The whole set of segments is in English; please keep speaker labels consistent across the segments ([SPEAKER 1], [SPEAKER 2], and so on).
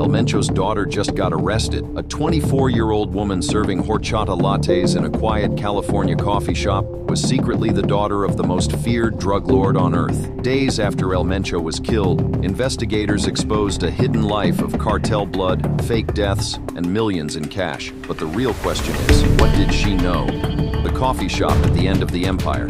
[SPEAKER 1] El-Mencho's daughter just got arrested. A 24-year-old woman serving horchata lattes in a quiet California coffee shop was secretly the daughter of the most feared drug lord on earth. Days after El-Mencho was killed, investigators exposed a hidden life of cartel blood, fake deaths, and millions in cash. But the real question is, what did she know? The coffee shop at the end of the empire.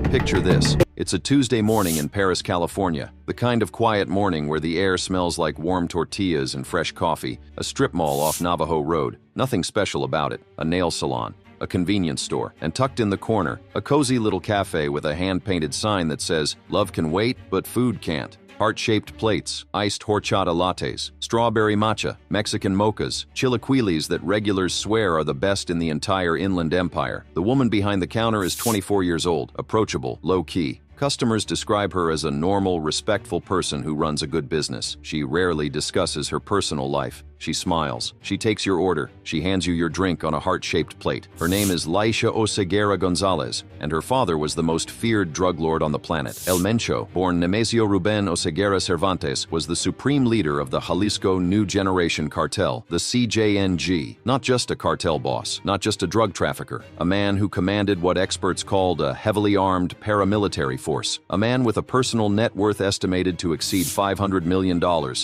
[SPEAKER 1] Picture this. It's a Tuesday morning in Paris, California. The kind of quiet morning where the air smells like warm tortillas and fresh coffee. A strip mall off Navajo Road. Nothing special about it. A nail salon. A convenience store. And tucked in the corner, a cozy little cafe with a hand-painted sign that says, "Love can wait, but food can't." Heart-shaped plates, iced horchata lattes, strawberry matcha, Mexican mochas, chilaquiles that regulars swear are the best in the entire Inland Empire. The woman behind the counter is 24 years old, approachable, low-key. Customers describe her as a normal, respectful person who runs a good business. She rarely discusses her personal life. She smiles. She takes your order. She hands you your drink on a heart-shaped plate. Her name is Laisha Oseguera Gonzalez, and her father was the most feared drug lord on the planet. El-Mencho, born Nemesio Ruben Oseguera Cervantes, was the supreme leader of the Jalisco New Generation Cartel, the CJNG. Not just a cartel boss, not just a drug trafficker, a man who commanded what experts called a heavily armed paramilitary force. A man with a personal net worth estimated to exceed $500 million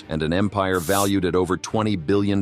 [SPEAKER 1] and an empire valued at over $20 billion.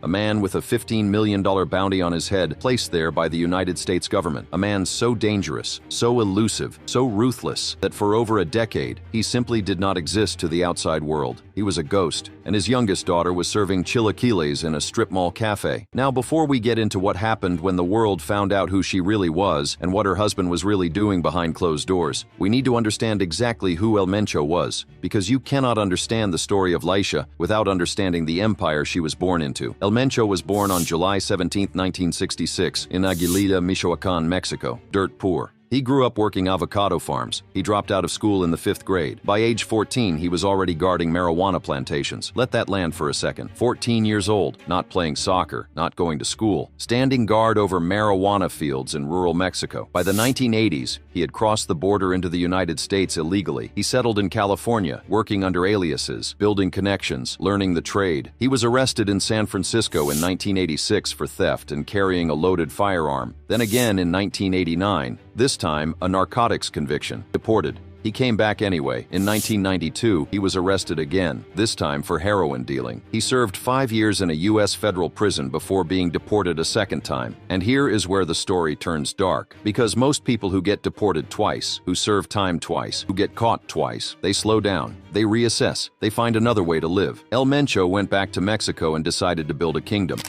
[SPEAKER 1] A man with a $15 million bounty on his head placed there by the United States government. A man so dangerous, so elusive, so ruthless that for over a decade, he simply did not exist to the outside world. He was a ghost, and his youngest daughter was serving chilaquiles in a strip mall cafe. Now, before we get into what happened when the world found out who she really was and what her husband was really doing behind closed doors, we need to understand exactly who El-Mencho was, because you cannot understand the story of Laisha without understanding the empire she was born into. El-Mencho was born on July 17, 1966, in Aguililla, Michoacán, Mexico. Dirt poor. He grew up working avocado farms. He dropped out of school in the 5th grade. By age 14, he was already guarding marijuana plantations. Let that land for a second. 14 years old, not playing soccer, not going to school, standing guard over marijuana fields in rural Mexico. By the 1980s, he had crossed the border into the United States illegally. He settled in California, working under aliases, building connections, learning the trade. He was arrested in San Francisco in 1986 for theft and carrying a loaded firearm. Then again in 1989, this time a narcotics conviction. Deported. He came back anyway. In 1992, he was arrested again, this time for heroin dealing. He served 5 years in a U.S. federal prison before being deported a second time. And here is where the story turns dark. Because most people who get deported twice, who serve time twice, who get caught twice, they slow down, they reassess, they find another way to live. El-Mencho went back to Mexico and decided to build a kingdom.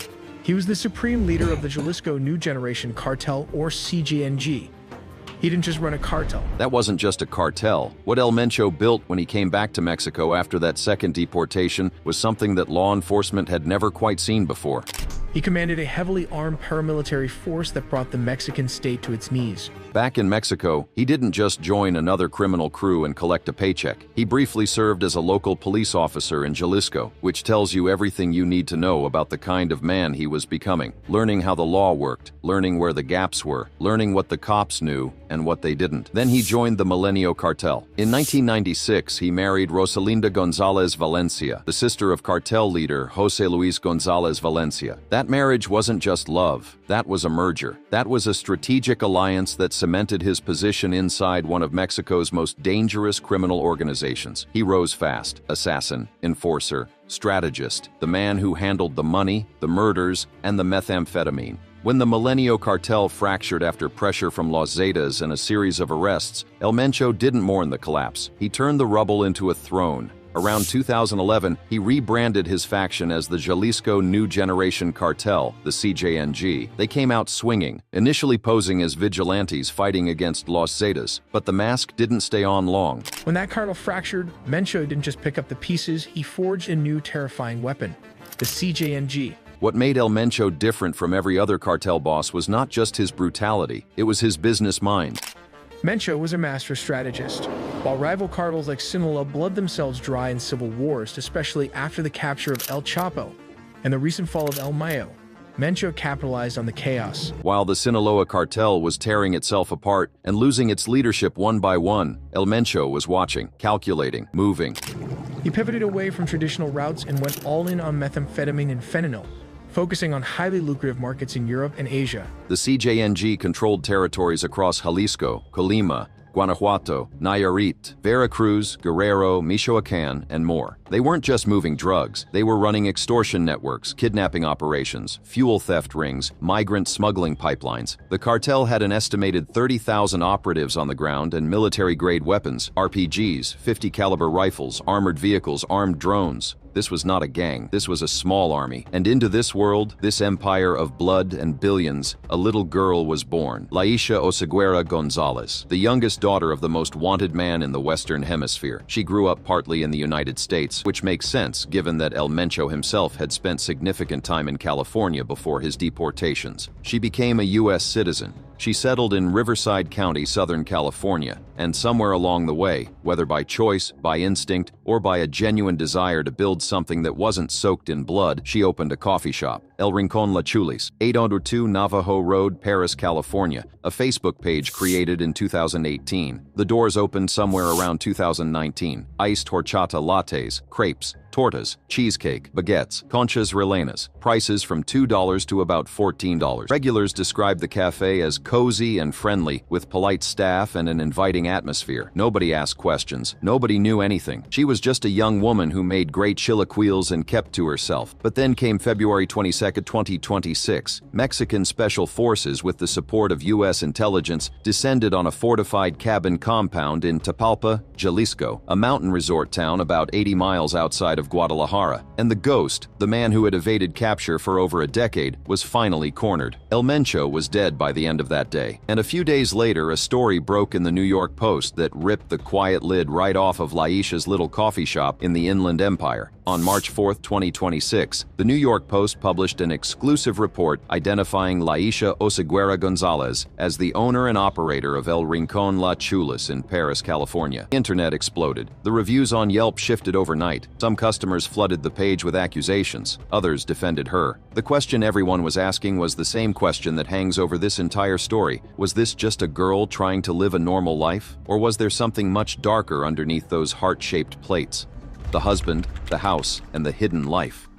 [SPEAKER 2] He was the supreme leader of the Jalisco New Generation Cartel, or CJNG. He didn't just run a cartel.
[SPEAKER 1] That wasn't just a cartel. What El-Mencho built when he came back to Mexico after that second deportation was something that law enforcement had never quite seen before.
[SPEAKER 2] He commanded a heavily armed paramilitary force that brought the Mexican state to its knees.
[SPEAKER 1] Back in Mexico, he didn't just join another criminal crew and collect a paycheck. He briefly served as a local police officer in Jalisco, which tells you everything you need to know about the kind of man he was becoming. Learning how the law worked, learning where the gaps were, learning what the cops knew and what they didn't. Then he joined the El-Mencho cartel. In 1996, he married Rosalinda Gonzalez Valencia, the sister of cartel leader Jose Luis Gonzalez Valencia. That marriage wasn't just love. That was a merger. That was a strategic alliance that cemented his position inside one of Mexico's most dangerous criminal organizations. He rose fast. Assassin, enforcer, strategist, the man who handled the money, the murders, and the methamphetamine. When the El-Mencho cartel fractured after pressure from Los Zetas and a series of arrests, El-Mencho didn't mourn the collapse. He turned the rubble into a throne. Around 2011, he rebranded his faction as the Jalisco New Generation Cartel, the CJNG. They came out swinging, initially posing as vigilantes fighting against Los Zetas, but the mask didn't stay on long.
[SPEAKER 2] When that cartel fractured, Mencho didn't just pick up the pieces, he forged a new terrifying weapon, the CJNG.
[SPEAKER 1] What made El-Mencho different from every other cartel boss was not just his brutality, it was his business mind.
[SPEAKER 2] Mencho was a master strategist. While rival cartels like Sinaloa bled themselves dry in civil wars, especially after the capture of El Chapo and the recent fall of El-Mencho, Mencho capitalized on the chaos.
[SPEAKER 1] While the Sinaloa cartel was tearing itself apart and losing its leadership one by one, El-Mencho was watching, calculating, moving.
[SPEAKER 2] He pivoted away from traditional routes and went all in on methamphetamine and fentanyl, focusing on highly lucrative markets in Europe and Asia.
[SPEAKER 1] The CJNG controlled territories across Jalisco, Colima, Guanajuato, Nayarit, Veracruz, Guerrero, Michoacán, and more. They weren't just moving drugs, they were running extortion networks, kidnapping operations, fuel theft rings, migrant smuggling pipelines. The cartel had an estimated 30,000 operatives on the ground and military-grade weapons, RPGs, 50-caliber rifles, armored vehicles, armed drones. This was not a gang, this was a small army. And into this world, this empire of blood and billions, a little girl was born, Laisha Oseguera Gonzalez, the youngest daughter of the most wanted man in the Western Hemisphere. She grew up partly in the United States, which makes sense given that El-Mencho himself had spent significant time in California before his deportations. She became a U.S. citizen. She settled in Riverside County, Southern California, and somewhere along the way, whether by choice, by instinct, or by a genuine desire to build something that wasn't soaked in blood, she opened a coffee shop, El Rincón La Chulis, 802 Navajo Road, Paris, California, a Facebook page created in 2018. The doors opened somewhere around 2019. Iced horchata lattes, crepes, tortas, cheesecake, baguettes, conchas rellenas, prices from $2 to about $14. Regulars described the cafe as cozy and friendly, with polite staff and an inviting atmosphere. Nobody asked questions. Nobody knew anything. She was just a young woman who made great chilaquiles and kept to herself. But then came February 22, 2026. Mexican Special Forces, with the support of U.S. intelligence, descended on a fortified cabin compound in Tapalpa, Jalisco, a mountain resort town about 80 miles outside of Guadalajara, and the ghost, the man who had evaded capture for over a decade, was finally cornered. El-Mencho was dead by the end of that day, and a few days later a story broke in the New York Post that ripped the quiet lid right off of Laisha's little coffee shop in the Inland Empire. On March 4, 2026, the New York Post published an exclusive report identifying Laisha Oseguera Gonzalez as the owner and operator of El Rincón La Chulis in Paris, California. The internet exploded. The reviews on Yelp shifted overnight. Some customers flooded the page with accusations. Others defended her. The question everyone was asking was the same question that hangs over this entire story. Was this just a girl trying to live a normal life? Or was there something much darker underneath those heart-shaped plates? The husband, the house, and the hidden life.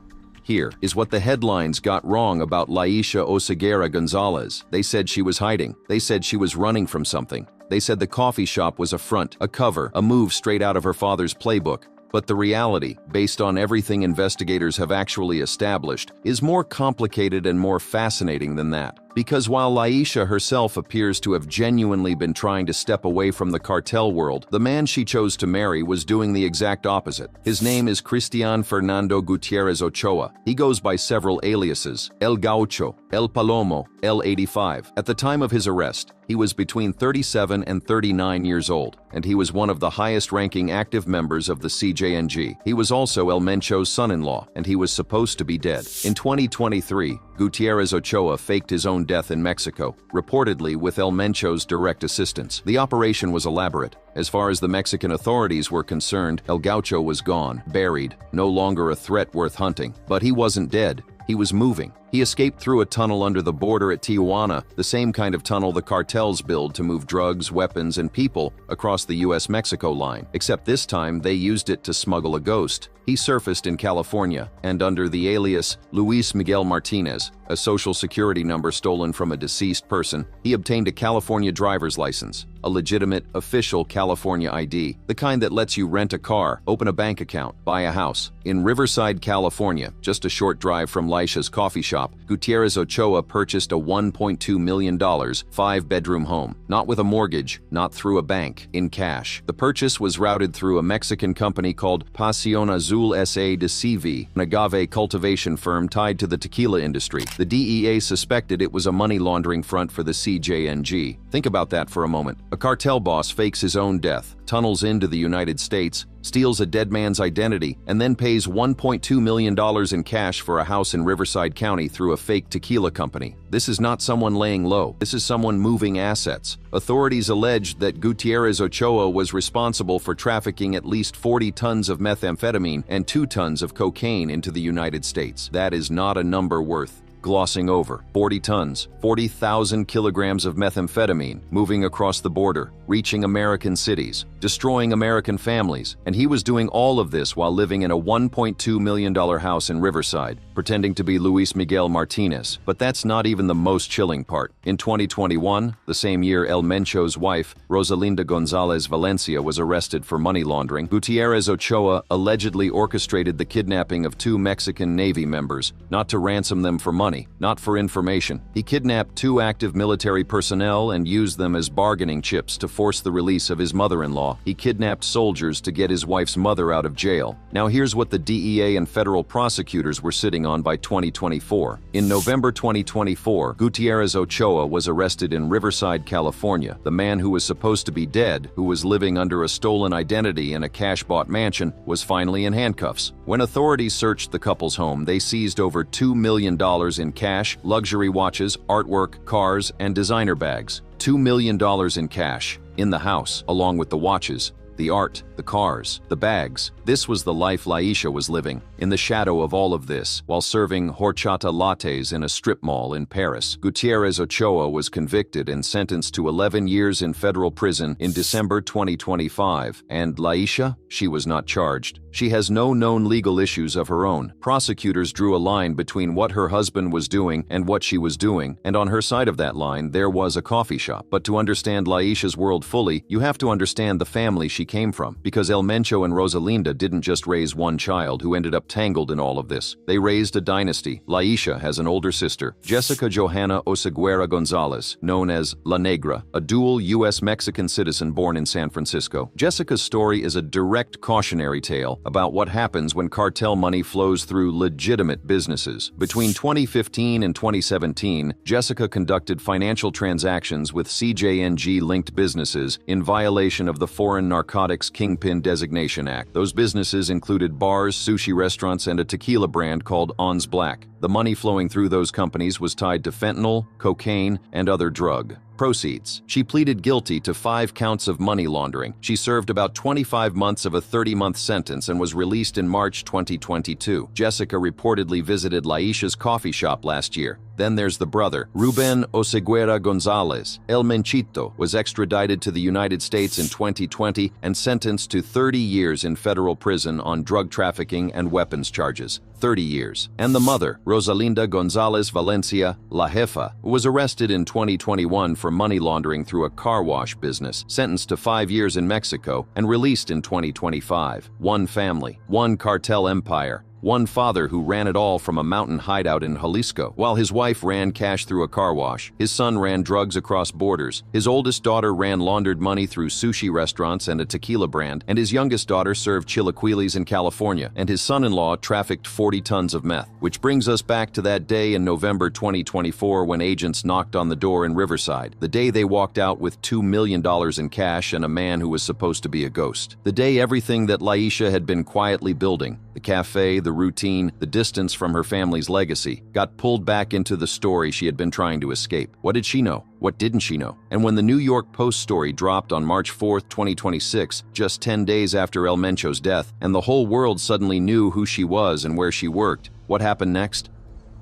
[SPEAKER 1] Here is what the headlines got wrong about Laisha Oseguera Gonzalez. They said she was hiding. They said she was running from something. They said the coffee shop was a front, a cover, a move straight out of her father's playbook. But the reality, based on everything investigators have actually established, is more complicated and more fascinating than that. Because while Laisha herself appears to have genuinely been trying to step away from the cartel world, the man she chose to marry was doing the exact opposite. His name is Cristian Fernando Gutierrez Ochoa. He goes by several aliases: El Gaucho, El Palomo, El-85. At the time of his arrest, he was between 37 and 39 years old, and he was one of the highest-ranking active members of the CJNG. He was also El-Mencho's son-in-law, and he was supposed to be dead. In 2023, Gutierrez Ochoa faked his own death in Mexico, reportedly with El-Mencho's direct assistance. The operation was elaborate. As far as the Mexican authorities were concerned, El Gaucho was gone, buried, no longer a threat worth hunting. But he wasn't dead. He was moving. He escaped through a tunnel under the border at Tijuana, the same kind of tunnel the cartels build to move drugs, weapons, and people across the US-Mexico line. Except this time, they used it to smuggle a ghost. He surfaced in California, and under the alias Luis Miguel Martinez, a social security number stolen from a deceased person, he obtained a California driver's license, a legitimate, official California ID, the kind that lets you rent a car, open a bank account, buy a house. In Riverside, California, just a short drive from Laisha's coffee shop, Gutierrez Ochoa purchased a $1.2 million, 5-bedroom home, not with a mortgage, not through a bank, in cash. The purchase was routed through a Mexican company called Pasión Azul S.A. de CV, an agave cultivation firm tied to the tequila industry. The DEA suspected it was a money laundering front for the CJNG. Think about that for a moment. A cartel boss fakes his own death, tunnels into the United States, steals a dead man's identity, and then pays $1.2 million in cash for a house in Riverside County through a fake tequila company. This is not someone laying low. This is someone moving assets. Authorities alleged that Gutierrez Ochoa was responsible for trafficking at least 40 tons of methamphetamine and 2 tons of cocaine into the United States. That is not a number worth glossing over 40 tons, 40,000 kilograms of methamphetamine moving across the border, reaching American cities, destroying American families, and he was doing all of this while living in a $1.2 million house in Riverside, pretending to be Luis Miguel Martinez. But that's not even the most chilling part. In 2021, the same year El-Mencho's wife, Rosalinda Gonzalez Valencia, was arrested for money laundering, Gutierrez Ochoa allegedly orchestrated the kidnapping of 2 Mexican Navy members, not to ransom them for money, not for information. He kidnapped 2 active military personnel and used them as bargaining chips to force the release of his mother-in-law. He kidnapped soldiers to get his wife's mother out of jail. Now here's what the DEA and federal prosecutors were sitting on by 2024. In November 2024, Gutierrez Ochoa was arrested in Riverside, California. The man who was supposed to be dead, who was living under a stolen identity in a cash-bought mansion, was finally in handcuffs. When authorities searched the couple's home, they seized over $2 million in cash, luxury watches, artwork, cars, and designer bags. $2 million in cash in the house, along with the watches, the art, the cars, the bags. This was the life Laisha was living, in the shadow of all of this, while serving horchata lattes in a strip mall in Paris. Gutierrez Ochoa was convicted and sentenced to 11 years in federal prison in December 2025. And Laisha? She was not charged. She has no known legal issues of her own. Prosecutors drew a line between what her husband was doing and what she was doing, and on her side of that line, there was a coffee shop. But to understand Laisha's world fully, you have to understand the family she came from, because El-Mencho and Rosalinda didn't just raise one child who ended up tangled in all of this. They raised a dynasty. Laisha has an older sister, Jessica Johanna Oseguera Gonzalez, known as La Negra, a dual U.S.-Mexican citizen born in San Francisco. Jessica's story is a direct cautionary tale about what happens when cartel money flows through legitimate businesses. Between 2015 and 2017, Jessica conducted financial transactions with CJNG-linked businesses in violation of the Foreign Narcotics Kingpin Designation Act. Those businesses included bars, sushi restaurants, and a tequila brand called Ons Black. The money flowing through those companies was tied to fentanyl, cocaine, and other drug proceeds. She pleaded guilty to 5 counts of money laundering. She served about 25 months of a 30-month sentence and was released in March 2022. Jessica reportedly visited Laisha's coffee shop last year. Then there's the brother, Ruben Oseguera Gonzalez. El-Menchito was extradited to the United States in 2020 and sentenced to 30 years in federal prison on drug trafficking and weapons charges. 30 years. And the mother, Rosalinda Gonzalez Valencia, La Jefa, was arrested in 2021 for money laundering through a car wash business, sentenced to 5 years in Mexico, and released in 2025. One family, one cartel empire, one father who ran it all from a mountain hideout in Jalisco. While his wife ran cash through a car wash, his son ran drugs across borders, his oldest daughter ran laundered money through sushi restaurants and a tequila brand, and his youngest daughter served chilaquiles in California, and his son-in-law trafficked 40 tons of meth. Which brings us back to that day in November 2024 when agents knocked on the door in Riverside, the day they walked out with $2 million in cash and a man who was supposed to be a ghost. The day everything that Laisha had been quietly building, the cafe, the routine, the distance from her family's legacy, got pulled back into the story she had been trying to escape. What did she know? What didn't she know? And when the New York Post story dropped on March 4, 2026, just 10 days after El-Mencho's death, and the whole world suddenly knew who she was and where she worked, what happened next?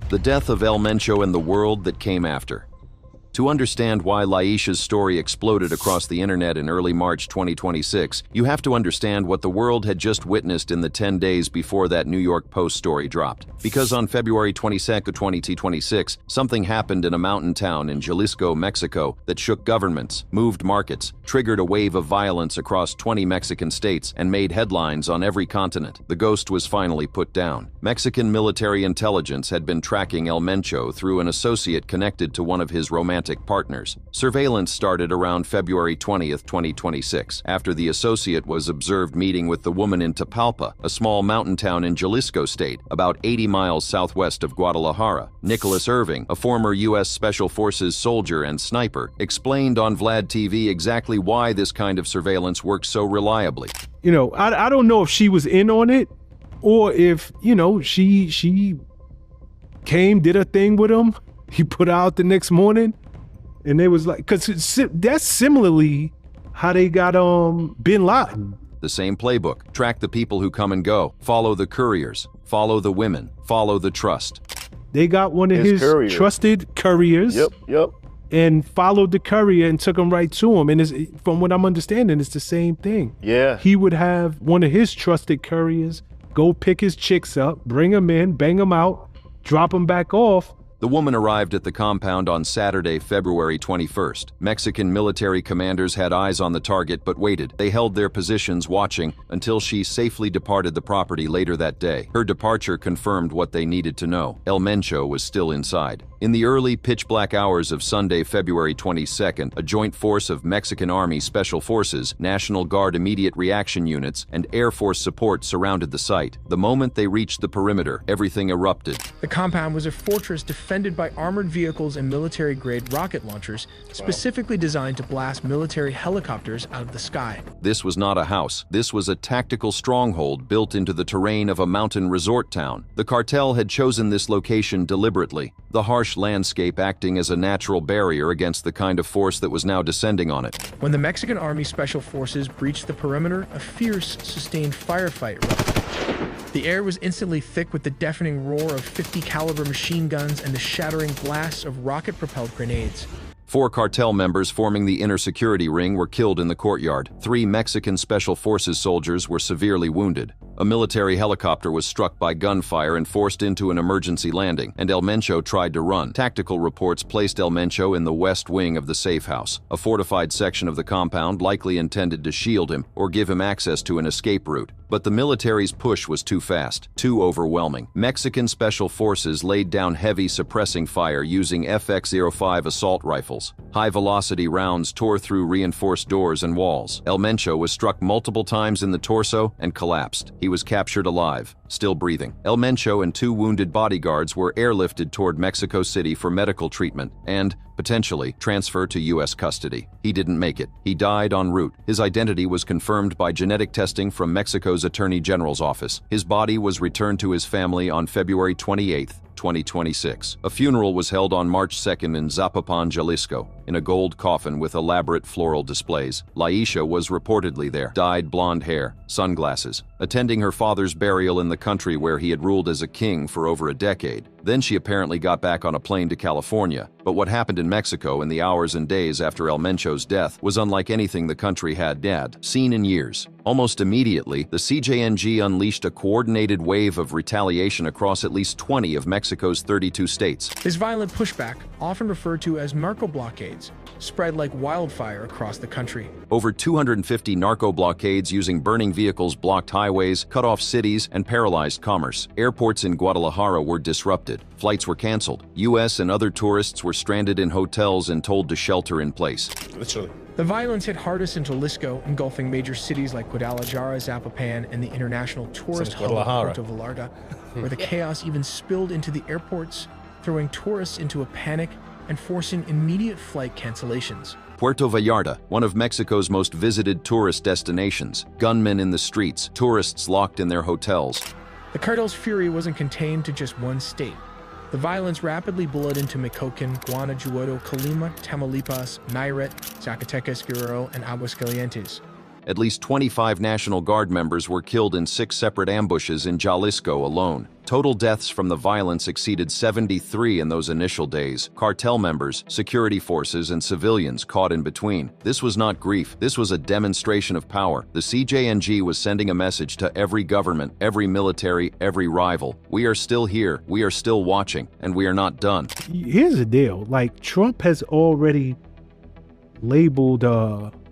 [SPEAKER 1] The death of El-Mencho and the world that came after. To understand why Laisha's story exploded across the internet in early March 2026, you have to understand what the world had just witnessed in the 10 days before that New York Post story dropped. Because on February 22, 2026, something happened in a mountain town in Jalisco, Mexico that shook governments, moved markets, triggered a wave of violence across 20 Mexican states, and made headlines on every continent. The ghost was finally put down. Mexican military intelligence had been tracking El-Mencho through an associate connected to one of his romantic partners. Surveillance started around February 20, 2026, after the associate was observed meeting with the woman in Tapalpa, a small mountain town in Jalisco state, about 80 miles southwest of Guadalajara. Nicholas Irving, a former U.S. Special Forces soldier and sniper, explained on Vlad TV exactly why this kind of surveillance works so reliably.
[SPEAKER 3] You know, I don't know if she was in on it or if, you know, she came, did a thing with him. He put out the next morning. And they was like, because that's similarly how they got Bin Laden.
[SPEAKER 1] The same playbook. Track the people who come and go. Follow the couriers. Follow the women. Follow the trust.
[SPEAKER 3] They got one of his
[SPEAKER 4] courier.
[SPEAKER 3] trusted couriers.
[SPEAKER 4] Yep.
[SPEAKER 3] And followed the courier and took him right to him. And from what I'm understanding, it's the same thing.
[SPEAKER 4] Yeah.
[SPEAKER 3] He would have one of his trusted couriers go pick his chicks up, bring them in, bang them out, drop them back off.
[SPEAKER 1] The woman arrived at the compound on Saturday, February 21st. Mexican military commanders had eyes on the target but waited. They held their positions watching until she safely departed the property later that day. Her departure confirmed what they needed to know. El-Mencho was still inside. In the early pitch-black hours of Sunday, February 22nd, a joint force of Mexican Army Special Forces, National Guard Immediate Reaction Units, and Air Force support surrounded the site. The moment they reached the perimeter, everything erupted.
[SPEAKER 2] The compound was a fortress defended by armored vehicles and military-grade rocket launchers, specifically designed to blast military helicopters out of the sky.
[SPEAKER 1] This was not a house. This was a tactical stronghold built into the terrain of a mountain resort town. The cartel had chosen this location deliberately, the harsh landscape acting as a natural barrier against the kind of force that was now descending on it.
[SPEAKER 2] When the Mexican Army Special Forces breached the perimeter, a fierce, sustained firefight erupted. The air was instantly thick with the deafening roar of 50 caliber machine guns and the shattering blasts of rocket-propelled grenades.
[SPEAKER 1] 4 cartel members forming the inner security ring were killed in the courtyard. 3 Mexican Special Forces soldiers were severely wounded. A military helicopter was struck by gunfire and forced into an emergency landing, and El-Mencho tried to run. Tactical reports placed El-Mencho in the west wing of the safe house, a fortified section of the compound likely intended to shield him or give him access to an escape route. But the military's push was too fast, too overwhelming. Mexican Special Forces laid down heavy suppressing fire using FX-05 assault rifles. High-velocity rounds tore through reinforced doors and walls. El-Mencho was struck multiple times in the torso and collapsed. He was captured alive, still breathing. El-Mencho and 2 wounded bodyguards were airlifted toward Mexico City for medical treatment and, potentially, transfer to U.S. custody. He didn't make it. He died en route. His identity was confirmed by genetic testing from Mexico's Attorney General's office. His body was returned to his family on February 28, 2026. A funeral was held on March 2nd in Zapopan, Jalisco, in a gold coffin with elaborate floral displays. Laisha was reportedly there, dyed blonde hair, sunglasses, attending her father's burial in the country where he had ruled as a king for over a decade. Then she apparently got back on a plane to California. But what happened in Mexico in the hours and days after El-Mencho's death was unlike anything the country had seen in years. Almost immediately, the CJNG unleashed a coordinated wave of retaliation across at least 20 of Mexico's 32 states.
[SPEAKER 2] This violent pushback, often referred to as narco-blockades, spread like wildfire across the country.
[SPEAKER 1] Over 250 narco blockades using burning vehicles blocked highways, cut off cities, and paralyzed commerce. Airports in Guadalajara were disrupted. Flights were canceled. U.S. and other tourists were stranded in hotels and told to shelter in place.
[SPEAKER 4] Literally.
[SPEAKER 2] The violence hit hardest in Jalisco, engulfing major cities like Guadalajara, Zapopan, and the international tourist hub of Puerto Vallarta, where the chaos even spilled into the airports, throwing tourists into a panic and forcing immediate flight cancellations.
[SPEAKER 1] Puerto Vallarta, one of Mexico's most visited tourist destinations. Gunmen in the streets, tourists locked in their hotels.
[SPEAKER 2] The cartel's fury wasn't contained to just one state. The violence rapidly bled into Michoacán, Guanajuato, Colima, Tamaulipas, Nayarit, Zacatecas, Guerrero, and Aguascalientes.
[SPEAKER 1] At least 25 National Guard members were killed in 6 separate ambushes in Jalisco alone. Total deaths from the violence exceeded 73 in those initial days. Cartel members, security forces, and civilians caught in between. This was not grief. This was a demonstration of power. The CJNG was sending a message to every government, every military, every rival. We are still here. We are still watching, and we are not done.
[SPEAKER 3] Here's the deal. Like, Trump has already labeled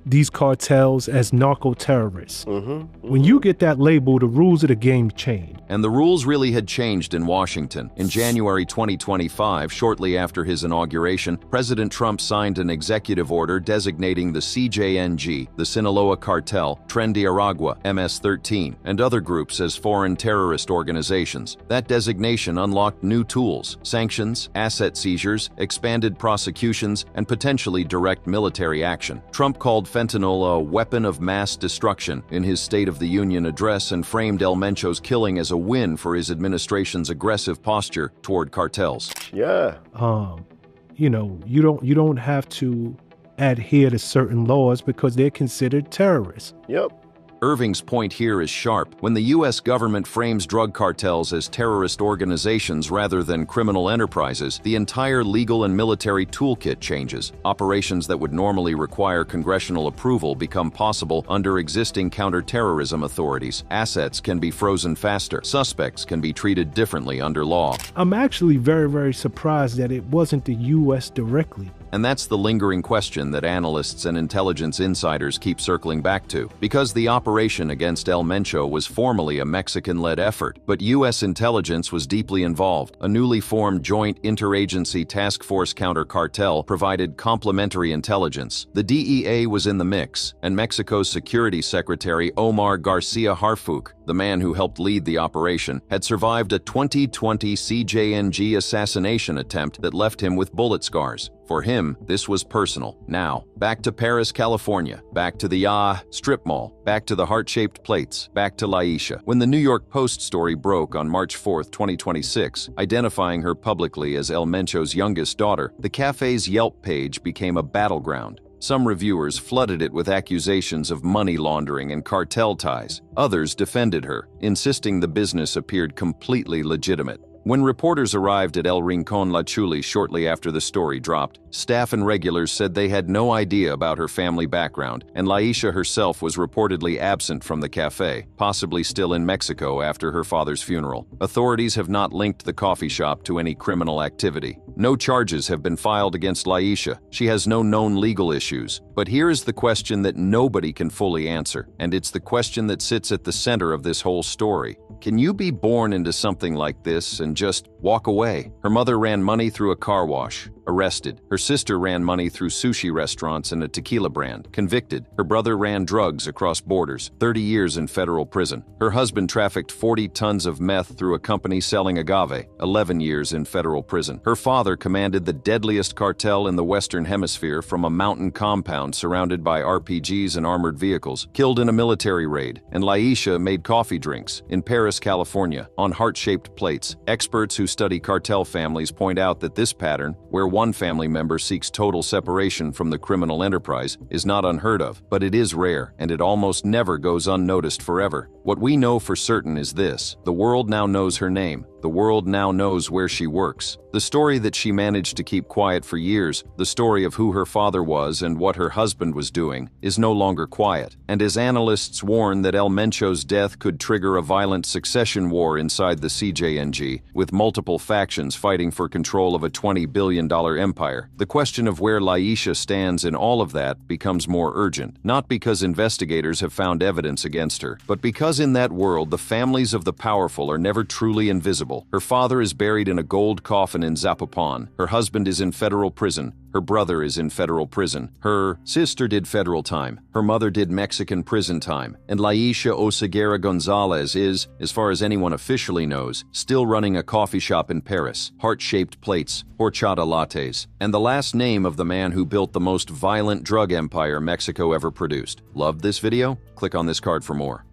[SPEAKER 3] these cartels as narco-terrorists. When you get that label, the rules of the game change.
[SPEAKER 1] And the rules really had changed in Washington. In January 2025, shortly after his inauguration, President Trump signed an executive order designating the CJNG, the Sinaloa Cartel, Tren de Aragua, MS-13, and other groups as foreign terrorist organizations. That designation unlocked new tools, sanctions, asset seizures, expanded prosecutions, and potentially direct military action. Trump called fentanyl a weapon of mass destruction in his State of the Union address and framed El-Mencho's killing as a win for his administration's aggressive posture toward cartels.
[SPEAKER 4] Yeah.
[SPEAKER 3] You know, you don't have to adhere to certain laws because they're considered terrorists.
[SPEAKER 4] Yep.
[SPEAKER 1] Irving's point here is sharp. When the U.S. government frames drug cartels as terrorist organizations rather than criminal enterprises, the entire legal and military toolkit changes. Operations that would normally require congressional approval become possible under existing counterterrorism authorities. Assets can be frozen faster. Suspects can be treated differently under law.
[SPEAKER 3] I'm actually very, very surprised that it wasn't the U.S. directly.
[SPEAKER 1] And that's the lingering question that analysts and intelligence insiders keep circling back to. Because the operation against El-Mencho was formally a Mexican-led effort, but U.S. intelligence was deeply involved. A newly formed Joint Interagency Task Force Counter-Cartel provided complementary intelligence. The DEA was in the mix, and Mexico's Security Secretary Omar Garcia Harfuch, the man who helped lead the operation, had survived a 2020 CJNG assassination attempt that left him with bullet scars. For him, this was personal. Now, back to Paris, California, back to the strip mall, back to the heart-shaped plates, back to Laisha. When the New York Post story broke on March 4, 2026, identifying her publicly as El-Mencho's youngest daughter, the cafe's Yelp page became a battleground. Some reviewers flooded it with accusations of money laundering and cartel ties. Others defended her, insisting the business appeared completely legitimate. When reporters arrived at El Rincón La Chuli shortly after the story dropped, staff and regulars said they had no idea about her family background, and Laisha herself was reportedly absent from the cafe, possibly still in Mexico after her father's funeral. Authorities have not linked the coffee shop to any criminal activity. No charges have been filed against Laisha. She has no known legal issues. But here is the question that nobody can fully answer, and it's the question that sits at the center of this whole story. Can you be born into something like this and just walk away? Her mother ran money through a car wash, arrested. Her sister ran money through sushi restaurants and a tequila brand, convicted. Her brother ran drugs across borders, 30 years in federal prison. Her husband trafficked 40 tons of meth through a company selling agave, 11 years in federal prison. Her father commanded the deadliest cartel in the Western Hemisphere from a mountain compound surrounded by RPGs and armored vehicles, killed in a military raid. And Laisha made coffee drinks in Paris, California, on heart-shaped plates. Experts who study cartel families point out that this pattern, where one family member seeks total separation from the criminal enterprise, is not unheard of, but it is rare, and it almost never goes unnoticed forever. What we know for certain is this: the world now knows her name. The world now knows where she works. The story that she managed to keep quiet for years, the story of who her father was and what her husband was doing, is no longer quiet. And as analysts warn that El-Mencho's death could trigger a violent succession war inside the CJNG, with multiple factions fighting for control of a $20 billion empire, the question of where Laisha stands in all of that becomes more urgent. Not because investigators have found evidence against her, but because in that world the families of the powerful are never truly invisible. Her father is buried in a gold coffin in Zapopan. Her husband is in federal prison. Her brother is in federal prison. Her sister did federal time. Her mother did Mexican prison time. And Laisha Oseguera Gonzalez is, as far as anyone officially knows, still running a coffee shop in Paris. Heart-shaped plates, horchata lattes, and the last name of the man who built the most violent drug empire Mexico ever produced. Loved this video? Click on this card for more.